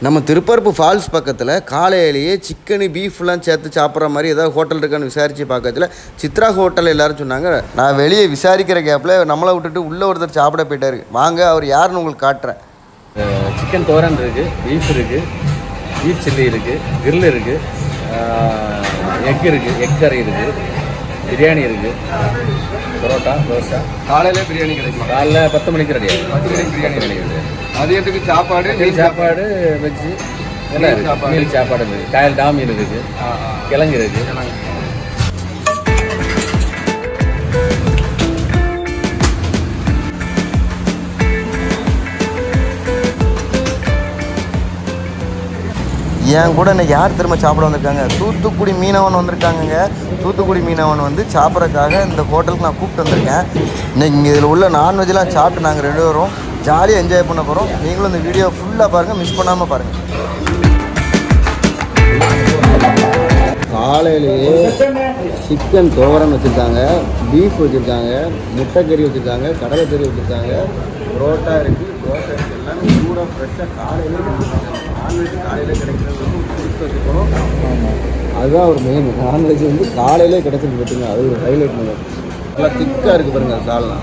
நம்ம திருப்பரப்பு ஃபால்ஸ் பக்கத்தில் காலையிலேயே சிக்கனு பீஃப்லாம் சேர்த்து சாப்பிட்ற மாதிரி ஏதாவது ஹோட்டல் இருக்கான்னு விசாரித்து பார்க்கறதுல சித்ரா ஹோட்டல் எல்லோரும் சொன்னாங்க. நான் வெளியே விசாரிக்கிற கேப்பில் நம்மளை விட்டுட்டு உள்ளே ஒருத்தர் சாப்பிட போயிட்டார். வாங்க அவர் யாருன்னு உங்களுக்கு காட்டுறேன். சிக்கன் தோரன் இருக்குது, பீஃப் இருக்குது, பீஃப் சில்லி இருக்குது, கிரில் இருக்குது, எக் இருக்குது, எக் கறி இருக்குது, பிரியாணி இருக்குது, பரோட்டா, தோசை. காலையில் பிரியாணி கிடைக்கும். காலைல 10 மணிக்கு ரெடி ஆகும். 10 மணிக்கு பிரியாணி கிடைக்குது. மதியத்துக்கு சாப்பாடு, சாப்பாடு வெஜ்ஜு எல்லாம் இருக்குது. மீல் சாப்பாடு இருக்குது. காயல் டாமி இருக்குது, கிழங்கு இருக்குது. என் கூட இன்னைக்கு யார் திரும்ப சாப்பிட வந்திருக்காங்க? தூத்துக்குடி மீனவன் வந்திருக்காங்கங்க. தூத்துக்குடி மீனவன் வந்து சாப்பிட்றதுக்காக இந்த ஹோட்டலுக்கு நான் கூப்பிட்டு வந்திருக்கேன். இன்னைக்கு இங்கே இதில் உள்ள நான்வெஜ்லாம் சாப்பிட்டு நாங்கள் 2 பேரும் ஜாலியாக என்ஜாய் பண்ண போகிறோம். நீங்களும் இந்த வீடியோ ஃபுல்லாக பாருங்கள், மிஸ் பண்ணாமல் பாருங்கள். காலையிலேயே சிக்கன் தோரன் வச்சுருக்காங்க, பீஃப் வச்சுருக்காங்க, முட்டைக்கறி வச்சுருக்காங்க, கடலைக்கறி வச்சுருக்காங்க, புரோட்டா இருக்குது, தோசை இருக்குது. எல்லாமே சூடாக ஃப்ரெஷ்ஷாக காலையிலே நான்வெஜ் காலையில் கிடைக்கிறது கொடுத்து வச்சுக்கணும். அதுதான் ஒரு மெயின். நான்வெஜ் வந்து காலையிலே கிடைச்சிருக்கு பார்த்துங்க, அது ஒரு ஹைலைட். நல்லா திக்காக இருக்குது பாருங்கள் சால்னா.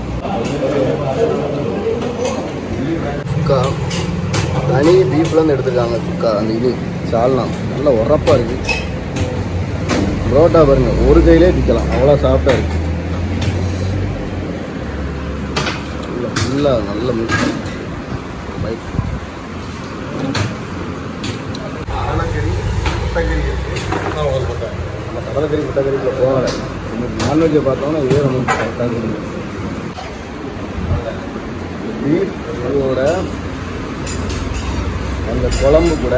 சுக்கா தனி பீஃப்லேருந்து எடுத்துருக்காங்க. சுக்கா அந்த இது சால்னா நல்லா உரப்பாக இருக்குது. புரோட்டா பாருங்கள், ஒரு கையிலே திக்கலாம், அவ்வளோ சாஃப்டாக இருக்குது. ஃபுல்லாக நல்ல மிக்ஸ். பைக் கடலைக்கறி, முட்டைக்கறி இருக்குது. நம்ம கடலைக்கறி முட்டைக்கறிக்குள்ள போகலை. நான்வெஜ்ஜை பார்த்தோம்னா இதே வந்து கரெக்டாக இருக்குது. பீஃபோட அந்த குழம்பு கூட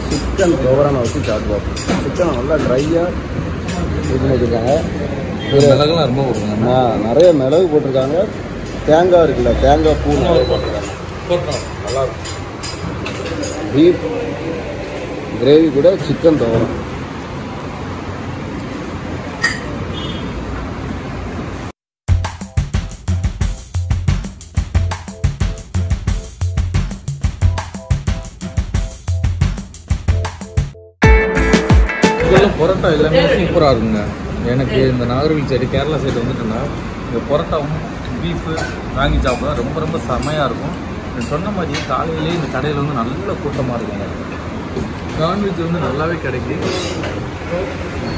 சிக்கன் தோரனை வச்சு சாப்பிடுவோம். சிக்கனை நல்லா ட்ரையாக இது வச்சுருக்காங்க. மிளகுலாம் ரொம்ப போட்டுருக்காங்க. நிறைய மிளகு போட்டிருக்காங்க. தேங்காய் இருக்குல்ல, தேங்காய் பூ நிறைய போட்டிருக்காங்க. நல்லாயிருக்கும். பீஃப் கிரேவி கூட சிக்கன் தோரம். பரோட்டா எல்லாமே சூப்பராக இருக்குங்க. எனக்கு இந்த நாகர்கோவில் சைடு, கேரளா சைடு வந்துட்டுன்னா இந்த பரோட்டாவும் பீஃபு வாங்கி சாப்பிட ரொம்ப ரொம்ப செமையாக இருக்கும். சொன்ன மாதிரி காலையிலேயே இந்த கடையில் வந்து நல்ல கூட்டமாக இருக்குங்க. நான்வெஜ் வந்து நல்லாவே கிடைக்கும்.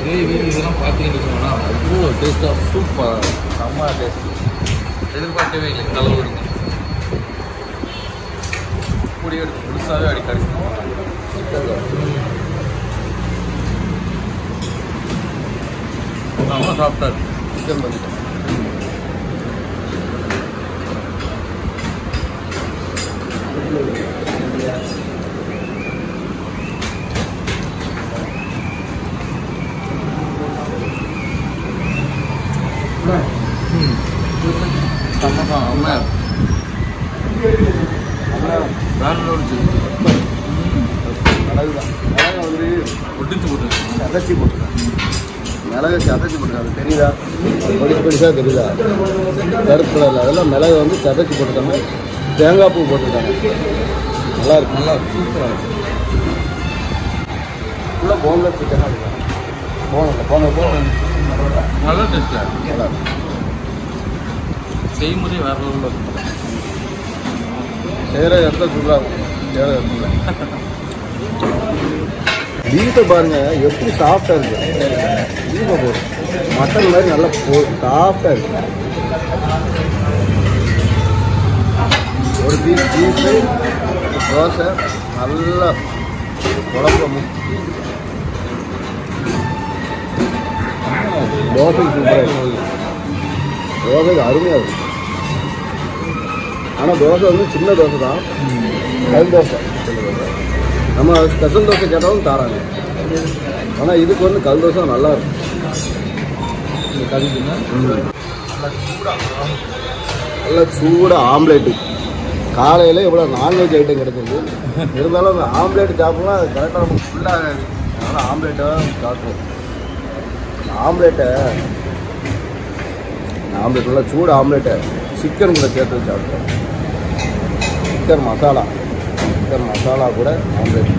கிரேவி இதெல்லாம் பார்த்தீங்கன்னு சொன்னால் அவ்வளோ டேஸ்ட்டாக சூப்பர் செம்ம டேஸ்ட். எதிர்பார்க்கவே இல்லை இந்த அளவு இருக்கும். கூடிய எடுத்து புதுசாகவே அடி கிடைக்கும். நல்லா சாப்பிட்டா சிக்கன் வந்து ஒட்டிச்சு போட்டு சதச்சி போட்டுருக்காங்க. மிளகு சதைச்சி போட்டுருக்காங்க. தெரியுதா? பெருசாக தெரியுதா? கருப்பு கலரில் அதெல்லாம் மிளகு வந்து சதைச்சி போட்டுருக்காங்க. தேங்காய் பூ போட்டிருக்காங்க. நல்லா இருக்கு, நல்லா இருக்கு, சூப்பராக இருக்குது. ஃபுல்லாக போன்லெஸ் சிக்கனாக இருக்காங்க. போன நல்லா டேஸ்ட்டாக இருக்கு. நல்லா இருக்கு. செய்முறை வேறு லெவலில் இருக்கும். செய்கிற இடத்துல சூடாக இருக்கும். செய்கிற இடத்துல பீஃபை பாருங்க எப்படி சாஃப்டாக இருக்கு. பீஃபை போடும் மட்டன் மாதிரி நல்லா சாஃப்டாக இருக்கு. ஒரு பீஃபு தோசை நல்லா குழம்பு தோசை சூப்பராக இருக்கு. தோசைக்கு அருமையாக இருக்கும். ஆனால் தோசை வந்து சின்ன தோசை தான், கல் தோசை. நம்ம ஸ்பெஷல் தோசை கேட்டாலும் தராங்க. ஆனால் இதுக்கு வந்து கல் தோசை நல்லா இருக்கும். நல்லா சூடாக ஆம்லேட்டு. காலையில் இவ்வளோ நான்வெஜ் ஐட்டம் கிடைச்சிருக்கு. இருந்தாலும் அந்த ஆம்லேட் சாப்பிட்லாம் அது கரெக்டாக நமக்கு ஃபுல்லாக. அதனால் ஆம்லேட்டாக சாப்பிடுவோம். ஆம்லேட்டை நல்லா சூடு ஆம்லேட்டை சிக்கன் கூட சேர்த்து சாப்பிடுவோம். சிக்கன் மசாலா சிக்கன் மசாலா கூட ஆம்லேட்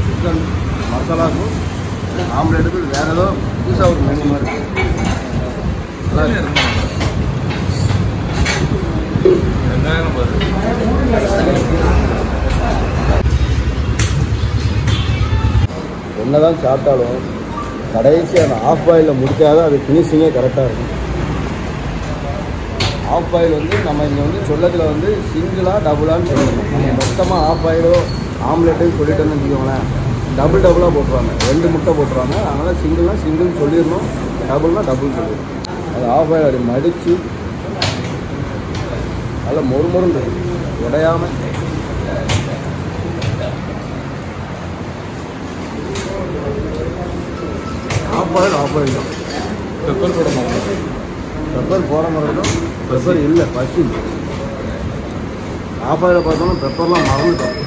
சிக்கன் மசாலாவுக்கும் ஆம்லேட்டுக்கு வேறு ஏதோ புதுசாக ஒரு மெனு மாதிரி இருக்குது. நல்லா இருக்கு. வெங்காயம் பாரு. என்ன தான் சாப்பிட்டாலும் கடைசி அந்த ஆஃப் பாயிலில் முடிக்காத அது ஃபினிஷிங்கே கரெக்டாக இருக்கும். ஆஃப் பாயில் வந்து நம்ம இங்கே வந்து சொல்லத்தில் வந்து சிங்கிளாக டபுளான்னு சொல்லணும். நம்ம மொத்தமாக ஆஃப் பாயிலோ ஆம்லேட்டுன்னு சொல்லிட்டோன்னு வச்சுக்கோங்களேன், டபுளாக போட்டுருவாங்க. 2 முட்டை போட்டுருவாங்க. அதனால் சிங்கிள்னு சொல்லிடணும், டபுள்னா டபுள் சொல்லிடணும். அது ஆஃப் பாயில் அப்படி மடித்து நல்லா மொறுமொறுன்னு இருக்கு, உடையாமல். ஆஃப் பாயில் தான். பெப்பர் போட மாட்டோம். பெப்பர் போட மாட்டோம். பெப்பர் இல்லை, பசி. ஆஃப் பாயில் பார்த்தோம்னா பெப்பர்லாம் மறந்துட்டோம்.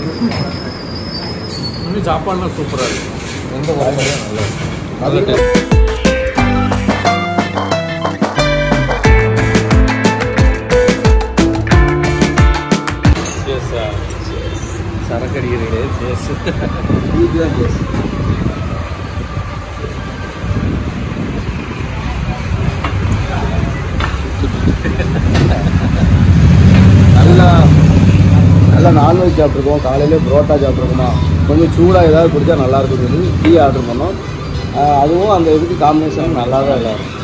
இன்னும் சாப்பாடுலாம் சூப்பராக இருக்கும். எந்த குழம்புலையும் நல்லா இருக்கும். நல்ல அது டேஸ்ட். சரக்கு அடிக்கிறீங்களே சேஸ். இதுதான் கேஸ். நல்லா நான்வெஜ் சாப்பிட்ருக்கோம். காலையிலே புரோட்டா சாப்பிட்ருக்கோமா, கொஞ்சம் சூடாக ஏதாவது பிடிச்சா நல்லாயிருக்குன்னு சொல்லி டீ ஆர்டர் பண்ணோம். அதுவும் அந்த இதுக்கு காம்பினேஷன் நல்லா தான் இருக்கும்.